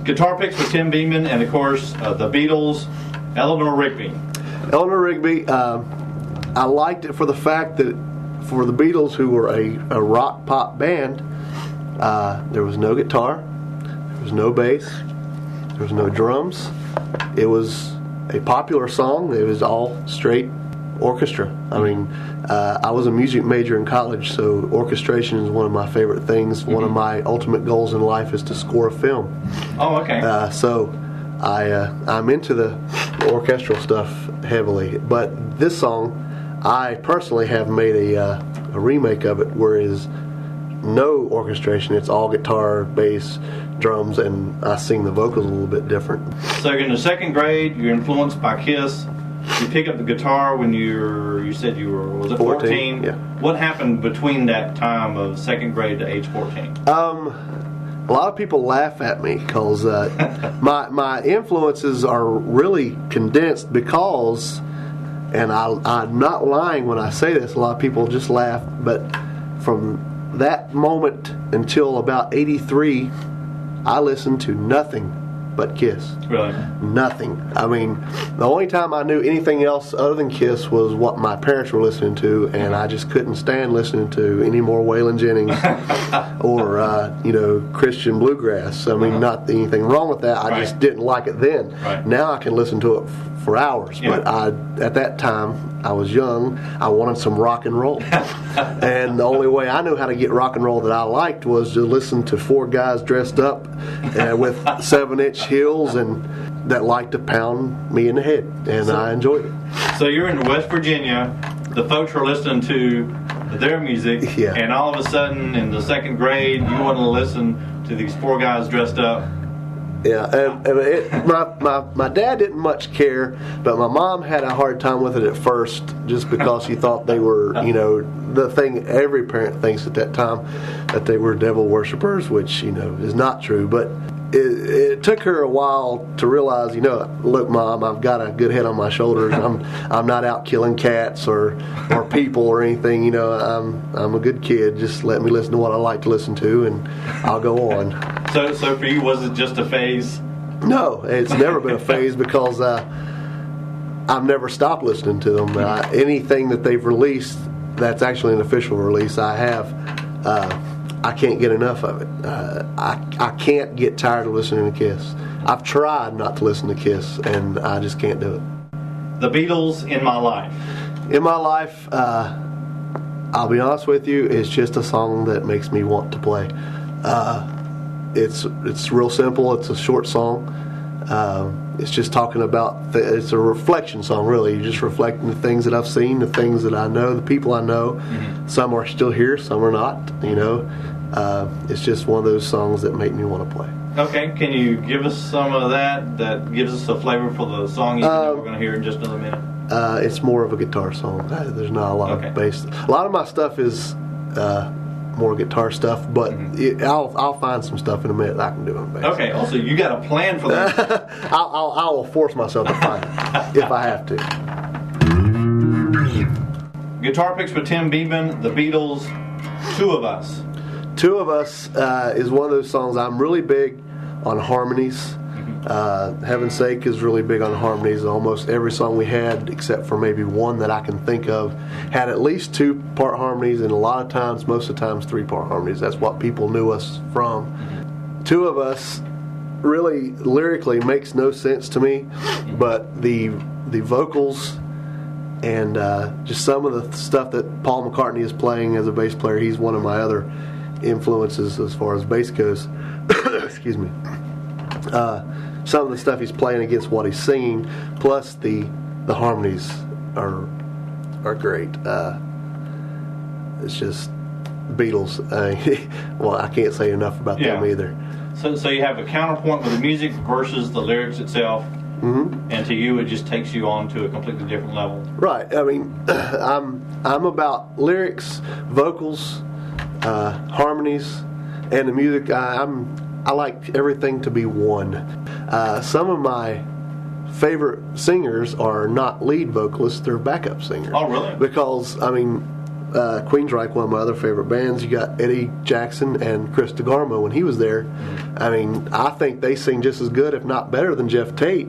Guitar picks with Tim Beeman, and of course, the Beatles, Eleanor Rigby. Eleanor Rigby, I liked it for the fact that for the Beatles, who were a rock pop band, there was no guitar, there was no bass, there was no drums. It was a popular song. It was all straight orchestra. I mean, I was a music major in college, so orchestration is one of my favorite things. One of my ultimate goals in life is to score a film. Oh, okay. So I'm into the orchestral stuff heavily. But this song, I personally have made a remake of it where it is no orchestration. It's all guitar, bass, drums, and I sing the vocals a little bit different. So in the second grade, you're influenced by Kiss. You pick up the guitar when you said you were, was it 14? Yeah. What happened between that time of second grade to age 14? A lot of people laugh at me because my influences are really condensed because, and I'm not lying when I say this, a lot of people just laugh, but from that moment until about 83, I listened to nothing but Kiss. Really? Nothing. I mean, the only time I knew anything else other than Kiss was what my parents were listening to, and I just couldn't stand listening to any more Waylon Jennings or Christian bluegrass. I mean, not anything wrong with that. I just didn't like it then. Right. Now I can listen to it for hours. Yeah. But at that time, I was young. I wanted some rock and roll, and the only way I knew how to get rock and roll that I liked was to listen to four guys dressed up with 7-inch heels and that liked to pound me in the head, and I enjoyed it. So you're in West Virginia. The folks are listening to their music, and all of a sudden, in the second grade, you want to listen to these four guys dressed up. Yeah, and my dad didn't much care, but my mom had a hard time with it at first, just because she thought they were, the thing every parent thinks at that time, that they were devil worshippers, which is not true. But it took her a while to realize, look, Mom, I've got a good head on my shoulders. I'm not out killing cats or people or anything. I'm a good kid. Just let me listen to what I like to listen to, and I'll go on. So for you, was it just a phase? No, it's never been a phase because I've never stopped listening to them. Anything that they've released that's actually an official release, I have. I can't get enough of it. I can't get tired of listening to Kiss. I've tried not to listen to Kiss, and I just can't do it. The Beatles in my life. In my life, I'll be honest with you, it's just a song that makes me want to play. It's real simple. It's a short song. It's just talking about, it's a reflection song, really. You're just reflecting the things that I've seen, the things that I know, the people I know. Mm-hmm. Some are still here, some are not, It's just one of those songs that make me want to play. Okay, can you give us some of that gives us a flavor for the song we're going to hear in just another minute? It's more of a guitar song. There's not a lot of bass. A lot of my stuff is more guitar stuff, but I'll find some stuff in a minute that I can do on bass. Okay, also you got a plan for that. I will force myself to find it if I have to. Guitar picks with Tim Beeman, the Beatles, Two of Us. Two of Us is one of those songs. I'm really big on harmonies. Heaven's Sake is really big on harmonies. Almost every song we had, except for maybe one that I can think of, had at least 2-part harmonies, and a lot of times, most of the times, 3-part harmonies. That's what people knew us from. Two of Us really lyrically makes no sense to me, but the vocals and just some of the stuff that Paul McCartney is playing as a bass player, he's one of my other influences as far as bass goes. Excuse me. Some of the stuff he's playing against what he's singing, plus the harmonies are great. It's just Beatles. Well, I can't say enough about them either. So you have a counterpoint with the music versus the lyrics itself, and to you it just takes you on to a completely different level. Right. I mean, I'm about lyrics, vocals, harmonies, and the music. I like everything to be one. Some of my favorite singers are not lead vocalists, they're backup singers. Oh, really? Because, I mean, Queensryche, one of my other favorite bands, you got Eddie Jackson and Chris DeGarmo when he was there. I mean, I think they sing just as good, if not better, than Jeff Tate,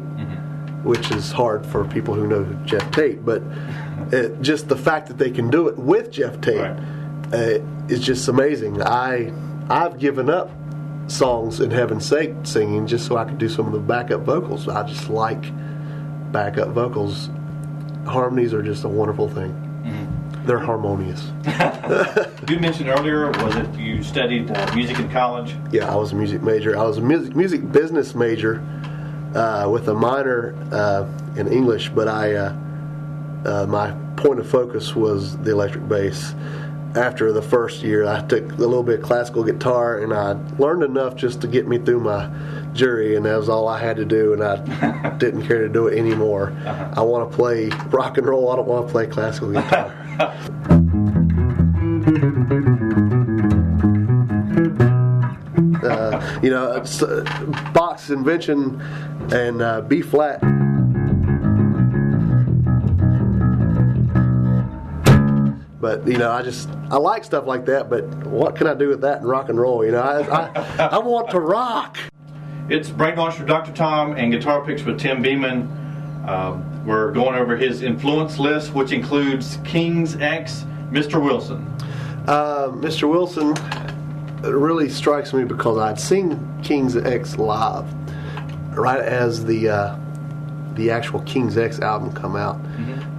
which is hard for people who know Jeff Tate. But just the fact that they can do it with Jeff Tate is just amazing. I've given up songs in Heaven's Sake singing just so I could do some of the backup vocals. I just like backup vocals. Harmonies are just a wonderful thing. They're harmonious. You mentioned earlier, was it you studied music in college? Yeah, I was a music major. I was a music business major with a minor in English, but my point of focus was the electric bass. After the first year, I took a little bit of classical guitar, and I learned enough just to get me through my jury, and that was all I had to do, and I didn't care to do it anymore. I want to play rock and roll. I don't want to play classical guitar. It's Bach's invention and B flat. But I like stuff like that. But what can I do with that in rock and roll? I want to rock. It's Brainwash with Dr. Tom and Guitar Picks with Tim Beeman. We're going over his influence list, which includes Kings X, Mr. Wilson. Mr. Wilson really strikes me because I'd seen Kings X live right as the actual Kings X album come out.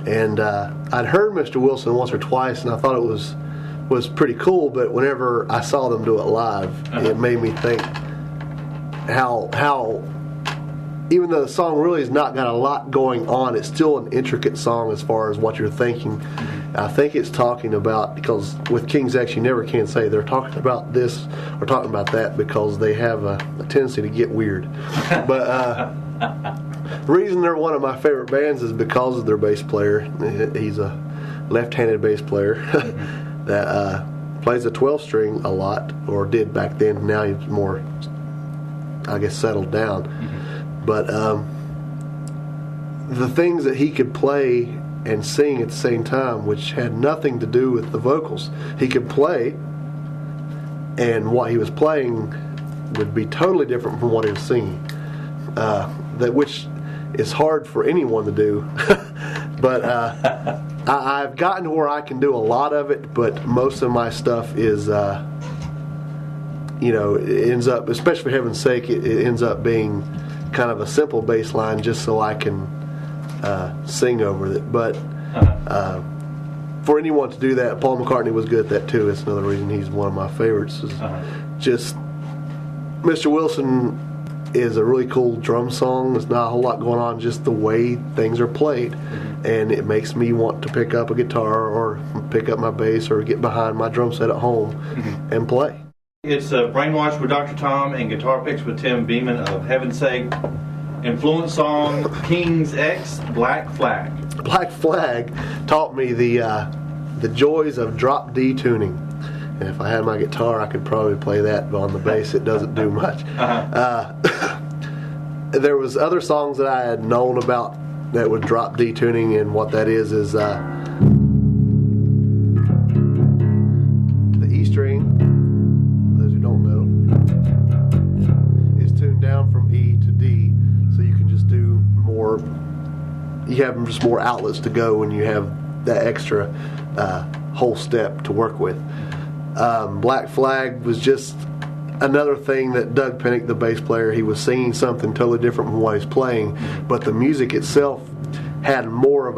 And I'd heard Mr. Wilson once or twice, and I thought it was pretty cool. But whenever I saw them do it live, it made me think how even though the song really has not got a lot going on, it's still an intricate song as far as what you're thinking. I think it's talking about, because with Kings X you never can say they're talking about this or talking about that, because they have a tendency to get weird. But the reason they're one of my favorite bands is because of their bass player. He's a left-handed bass player that plays a 12-string a lot, or did back then. Now he's more, I guess, settled down. But the things that he could play and sing at the same time, which had nothing to do with the vocals. He could play, and what he was playing would be totally different from what he was singing. Which is hard for anyone to do. But I've gotten to where I can do a lot of it, but most of my stuff is, it ends up, especially for Heaven's Sake, it ends up being kind of a simple bass line just so I can sing over it. But for anyone to do that, Paul McCartney was good at that too. It's another reason he's one of my favorites. Just Mr. Wilson is a really cool drum song. There's not a whole lot going on, just the way things are played. And it makes me want to pick up a guitar or pick up my bass or get behind my drum set at home and play. It's Brainwash with Dr. Tom and Guitar Picks with Tim Beeman of Heaven's Sake. Influence song, Kings X, Black Flag. Black Flag taught me the joys of drop D tuning. And if I had my guitar, I could probably play that, but on the bass it doesn't do much. There was other songs that I had known about that would drop D tuning, and what that is the E string, for those who don't know, is tuned down from E to D, so you can just do more. You have just more outlets to go when you have that extra whole step to work with. Black Flag was just another thing that Doug Pinnick, the bass player, he was singing something totally different from what he's playing, but the music itself had more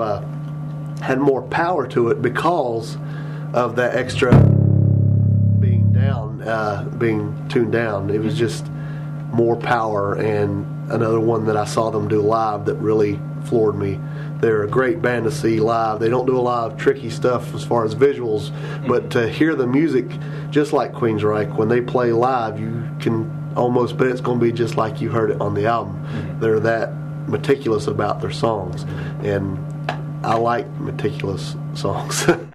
power to it because of that extra being tuned down. It was just more power, and another one that I saw them do live that really floored me. They're a great band to see live. They don't do a lot of tricky stuff as far as visuals, but to hear the music, just like Queensryche, when they play live, you can almost bet it's going to be just like you heard it on the album. They're that meticulous about their songs, and I like meticulous songs.